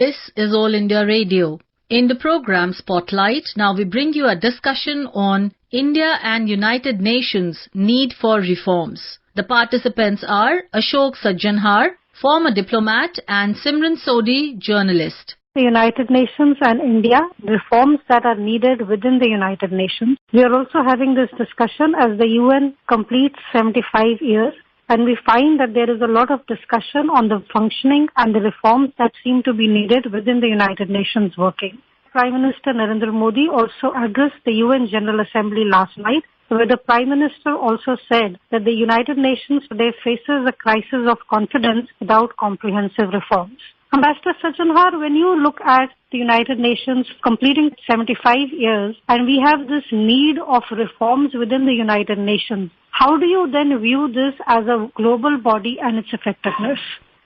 This is All India Radio. In the program Spotlight, now we bring you a discussion on India and United Nations need for reforms. The participants are Ashok Sajjanhar, former diplomat, and Simran Sodhi, journalist. The United Nations and India, reforms that are needed within the United Nations. We are also having this discussion as the UN completes 75 years. And we find that there is a lot of discussion on the functioning and the reforms that seem to be needed within the United Nations working. Prime Minister Narendra Modi also addressed the UN General Assembly last night, where the Prime Minister also said that the United Nations today faces a crisis of confidence without comprehensive reforms. Ambassador Sajjanhar, when you look at the United Nations completing 75 years and we have this need of reforms within the United Nations, how do you then view this as a global body and its effectiveness?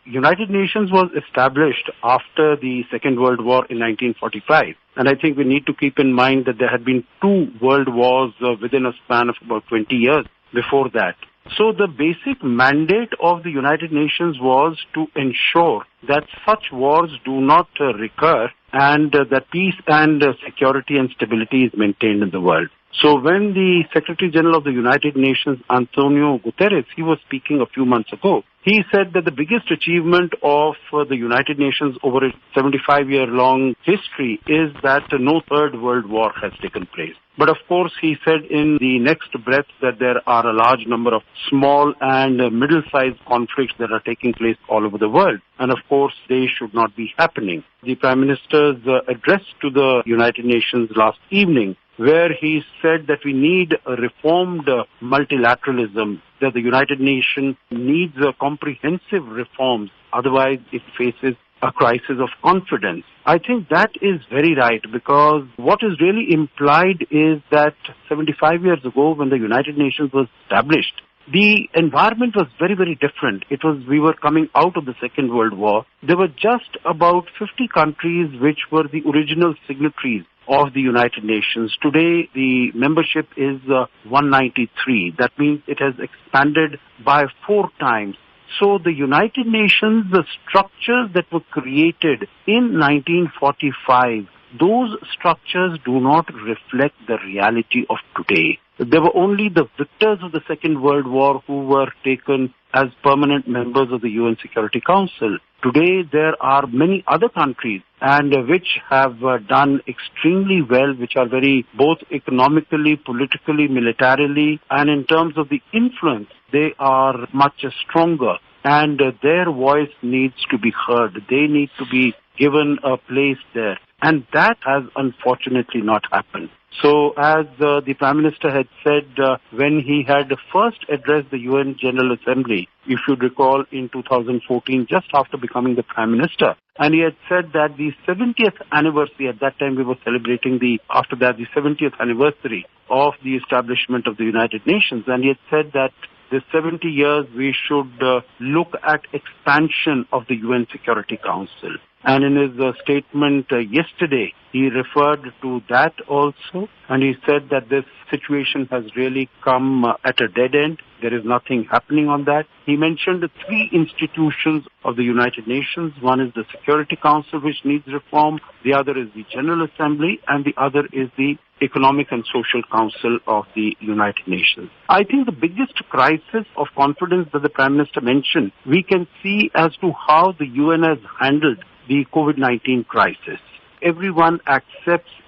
United Nations was established after the Second World War in 1945. And I think we need to keep in mind that there had been two world wars within a span of about 20 years before that. So the basic mandate of the United Nations was to ensure that such wars do not recur and that peace and security and stability is maintained in the world. So when the Secretary General of the United Nations, Antonio Guterres, he was speaking a few months ago, he said that the biggest achievement of the United Nations over its 75-year-long history is that no third world war has taken place. But of course, he said in the next breath that there are a large number of small and middle-sized conflicts that are taking place all over the world. And of course, they should not be happening. The Prime Minister's address to the United Nations last evening, where he said that we need a reformed multilateralism, that the United Nations needs comprehensive reforms, otherwise it faces a crisis of confidence. I think that is very right, because what is really implied is that 75 years ago when the United Nations was established, the environment was very, very different. We were coming out of the Second World War. There were just about 50 countries which were the original signatories of the United Nations. Today, the membership is 193. That means it has expanded by 4 times. So the United Nations, the structures that were created in 1945, those structures do not reflect the reality of today. There were only the victors of the Second World War who were taken as permanent members of the UN Security Council. Today, there are many other countries and which have done extremely well, which are very both economically, politically, militarily, and in terms of the influence, they are much stronger. And their voice needs to be heard. They need to be given a place there. And that has unfortunately not happened. So as the Prime Minister had said when he had first addressed the UN General Assembly, if you recall, in 2014, just after becoming the Prime Minister, and he had said that the 70th anniversary, at that time we were celebrating the 70th anniversary of the establishment of the United Nations, and he had said that this 70 years we should look at expansion of the UN Security Council. And in his statement yesterday, he referred to that also, and he said that this situation has really come at a dead end. There is nothing happening on that. He mentioned the 3 institutions of the United Nations. One is the Security Council, which needs reform. The other is the General Assembly, and the other is the Economic and Social Council of the United Nations. I think the biggest crisis of confidence that the Prime Minister mentioned, we can see as to how the UN has handled the COVID-19 crisis. Everyone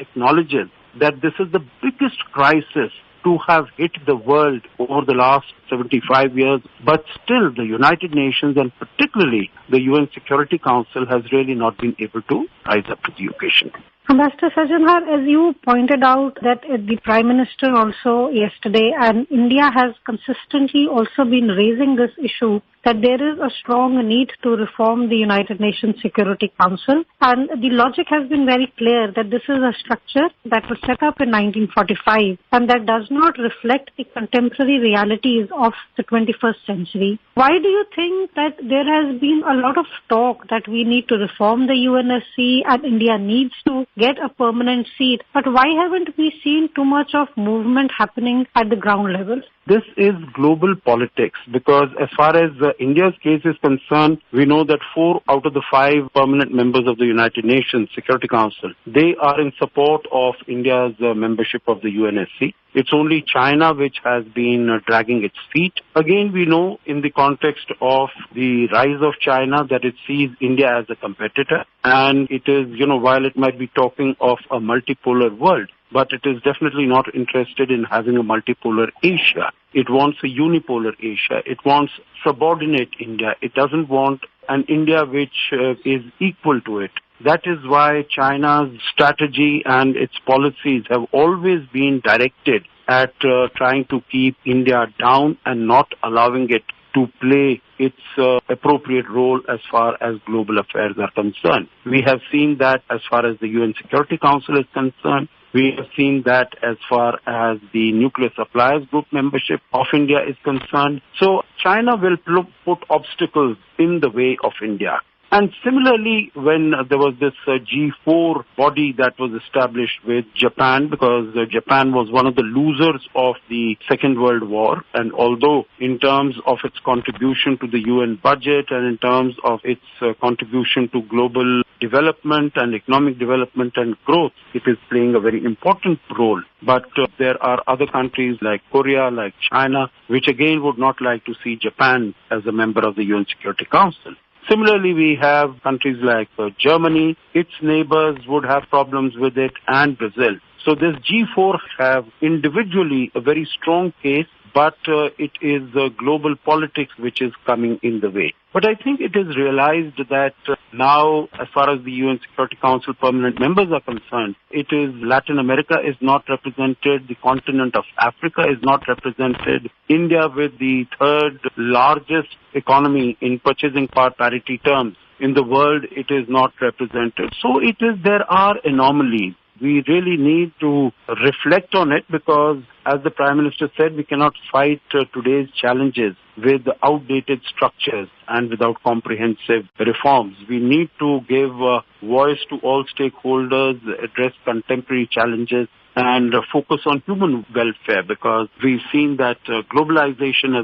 acknowledges that this is the biggest crisis to have hit the world over the last 75 years, but still the United Nations and particularly the UN Security Council has really not been able to rise up to the occasion. Ambassador Sajjanhar, as you pointed out that the Prime Minister also yesterday, and India has consistently also been raising this issue, that there is a strong need to reform the United Nations Security Council. And the logic has been very clear that this is a structure that was set up in 1945 and that does not reflect the contemporary realities of the 21st century. Why do you think that there has been a lot of talk that we need to reform the UNSC and India needs to get a permanent seat. But why haven't we seen too much of movement happening at the ground level? This is global politics because as far as India's case is concerned, we know that 4 out of the 5 permanent members of the United Nations Security Council, they are in support of India's membership of the UNSC. It's only China which has been dragging its feet. Again, we know in the context of the rise of China that it sees India as a competitor. And it is, while it might be talking of a multipolar world, but it is definitely not interested in having a multipolar Asia. It wants a unipolar Asia. It wants subordinate India. It doesn't want an India which is equal to it. That is why China's strategy and its policies have always been directed at trying to keep India down and not allowing it to play its appropriate role as far as global affairs are concerned. We have seen that as far as the UN Security Council is concerned. We have seen that as far as the Nuclear Suppliers Group membership of India is concerned. So China will put obstacles in the way of India. And similarly, when there was this G4 body that was established with Japan, because Japan was one of the losers of the Second World War, and although in terms of its contribution to the UN budget and in terms of its contribution to global development and economic development and growth, it is playing a very important role. But there are other countries like Korea, like China, which again would not like to see Japan as a member of the UN Security Council. Similarly, we have countries like Germany. Its neighbors would have problems with it, and Brazil. So this G4 have individually a very strong case, but it is global politics which is coming in the way. But I think it is realized that now, as far as the UN Security Council permanent members are concerned, it is Latin America is not represented, the continent of Africa is not represented, India with the third largest economy in purchasing power parity terms in the world, it is not represented. So there are anomalies. We really need to reflect on it because, as the Prime Minister said, we cannot fight today's challenges with outdated structures and without comprehensive reforms. We need to give voice to all stakeholders, address contemporary challenges, and focus on human welfare because we've seen that globalization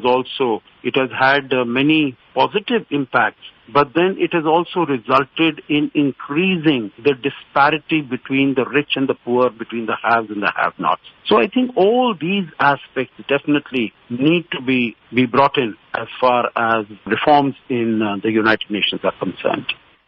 it has had many positive impacts, but then it has also resulted in increasing the disparity between the rich and the poor, between the haves and the have-nots. So I think all these aspects definitely need to be brought in as far as reforms in the United Nations are concerned.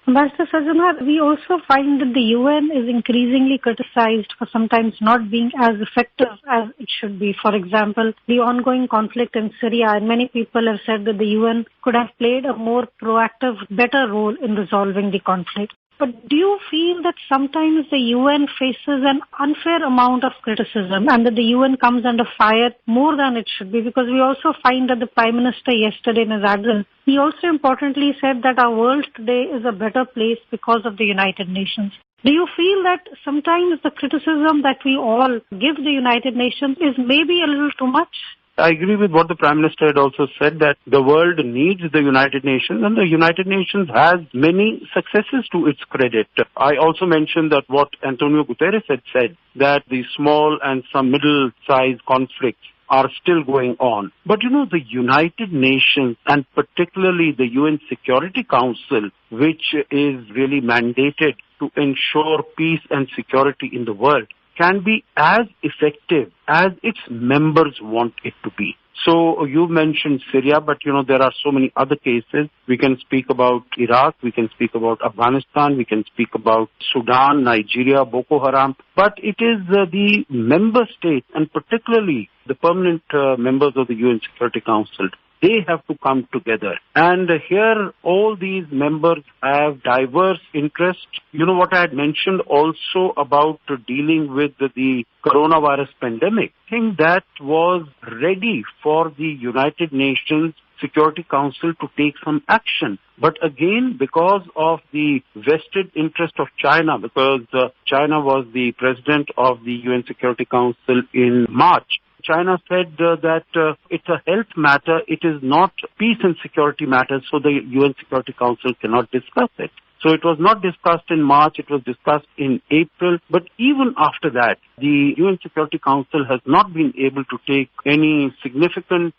Ambassador Sajjanhar, we also find that the UN is increasingly criticized for sometimes not being as effective as it should be. For example, the ongoing conflict in Syria, and many people have said that the UN could have played a more proactive, better role in resolving the conflict. But do you feel that sometimes the UN faces an unfair amount of criticism and that the UN comes under fire more than it should be? Because we also find that the Prime Minister yesterday in his address, he also importantly said that our world today is a better place because of the United Nations. Do you feel that sometimes the criticism that we all give the United Nations is maybe a little too much? I agree with what the Prime Minister had also said, that the world needs the United Nations and the United Nations has many successes to its credit. I also mentioned that what Antonio Guterres had said, that the small and some middle-sized conflicts are still going on. But the United Nations and particularly the UN Security Council, which is really mandated to ensure peace and security in the world, can be as effective as its members want it to be. So you mentioned Syria, but there are so many other cases. We can speak about Iraq, we can speak about Afghanistan, we can speak about Sudan, Nigeria, Boko Haram. But it is the member states and particularly the permanent members of the UN Security Council. They have to come together. And here, all these members have diverse interests. What I had mentioned also about dealing with the coronavirus pandemic, I think that was ready for the United Nations Security Council to take some action. But again, because of the vested interest of China, because China was the president of the UN Security Council in March, China said that it's a health matter, it is not peace and security matters, so the UN Security Council cannot discuss it. So it was not discussed in March, it was discussed in April. But even after that, the UN Security Council has not been able to take any significant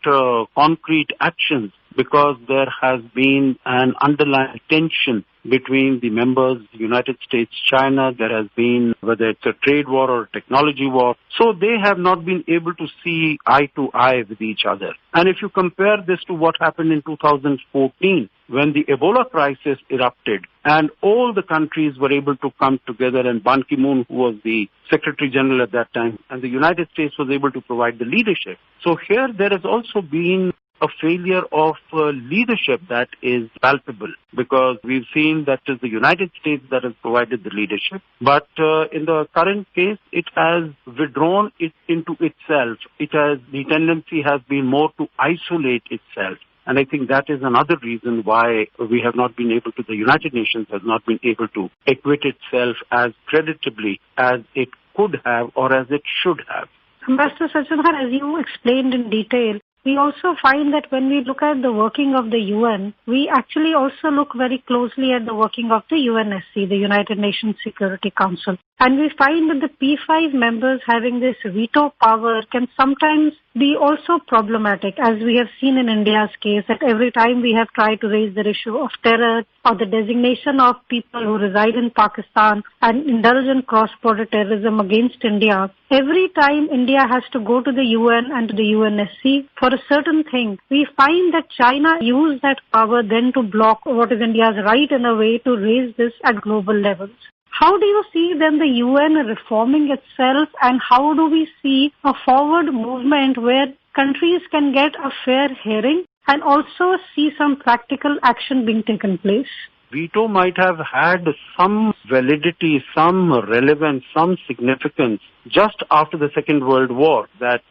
concrete actions because there has been an underlying tension between the members, United States, China. There has been, whether it's a trade war or a technology war. So they have not been able to see eye to eye with each other. And if you compare this to what happened in 2014, when the Ebola crisis erupted and all the countries were able to come together, and Ban Ki-moon, who was the Secretary General at that time, and the United States was able to provide the leadership. So here there has also been a failure of leadership that is palpable, because we've seen that it is the United States that has provided the leadership. But in the current case, it has withdrawn it into itself. The tendency has been more to isolate itself. And I think that is another reason why we have not been able to, the United Nations has not been able to acquit itself as creditably as it could have or as it should have. Ambassador Sajjanhar, as you explained in detail, we also find that when we look at the working of the UN, we actually also look very closely at the working of the UNSC, the United Nations Security Council. And we find that the P5 members having this veto power can sometimes be also problematic, as we have seen in India's case, that every time we have tried to raise the issue of terror or the designation of people who reside in Pakistan and indulge in cross-border terrorism against India, every time India has to go to the UN and to the UNSC for a certain thing, we find that China used that power then to block what is India's right in a way to raise this at global levels. How do you see then the UN reforming itself, and how do we see a forward movement where countries can get a fair hearing and also see some practical action being taken place? Veto might have had some validity, some relevance, some significance just after the Second World War, that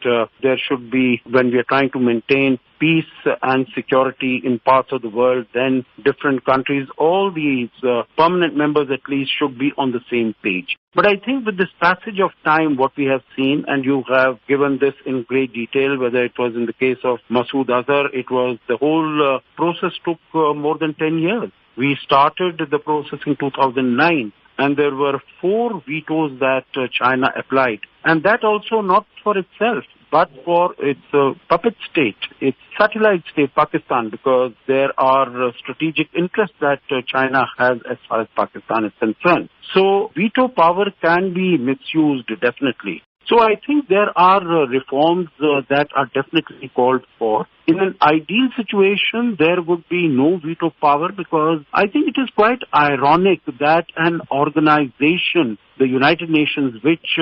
there should be, when we are trying to maintain peace and security in parts of the world, then different countries, all these permanent members at least, should be on the same page. But I think with this passage of time, what we have seen, and you have given this in great detail, whether it was in the case of Masood Azhar, it was the whole process took more than 10 years. We started the process in 2009, and there were 4 vetoes that China applied. And that also not for itself, but for its puppet state, its satellite state, Pakistan, because there are strategic interests that China has as far as Pakistan is concerned. So veto power can be misused, definitely. So I think there are reforms that are definitely called for. In an ideal situation, there would be no veto power, because I think it is quite ironic that an organization, the United Nations, which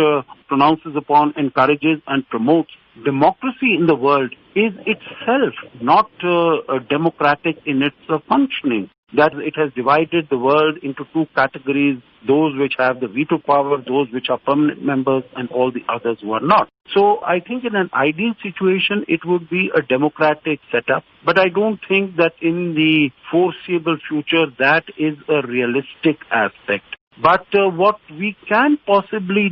pronounces upon, encourages and promotes democracy in the world, is itself not democratic in its functioning. That it has divided the world into 2 categories, those which have the veto power, those which are permanent members, and all the others who are not. So I think in an ideal situation, it would be a democratic setup. But I don't think that in the foreseeable future, that is a realistic aspect. But what we can possibly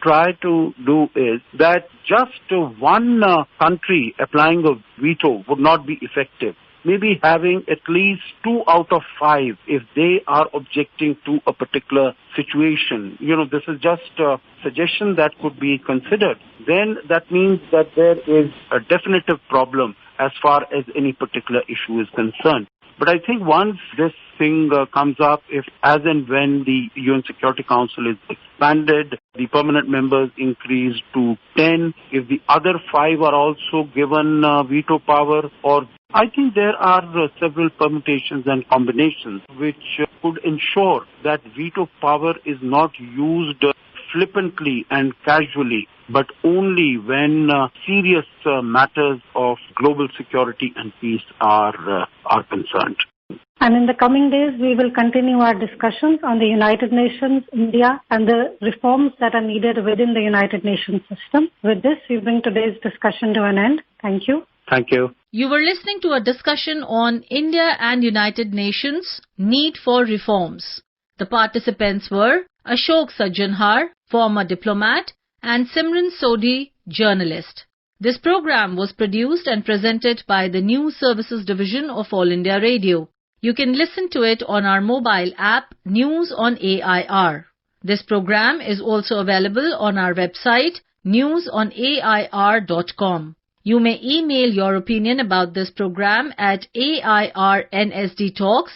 try to do is that just one country applying a veto would not be effective. Maybe having at least 2 out of 5 if they are objecting to a particular situation. This is just a suggestion that could be considered. Then that means that there is a definitive problem as far as any particular issue is concerned. But I think once this thing comes up, if as and when the UN Security Council is expanded, the permanent members increased to 10, if the other 5 are also given veto power, or I think there are several permutations and combinations which could ensure that veto power is not used flippantly and casually, but only when serious matters of global security and peace are concerned. And in the coming days, we will continue our discussions on the United Nations, India, and the reforms that are needed within the United Nations system. With this, we bring today's discussion to an end. Thank you. Thank you. You were listening to a discussion on India and United Nations Need for Reforms. The participants were Ashok Sajjanhar, former diplomat, and Simran Sodhi, journalist. This program was produced and presented by the News Services Division of All India Radio. You can listen to it on our mobile app News on AIR. This program is also available on our website newsonair.com. You may email your opinion about this program at airnsdtalks@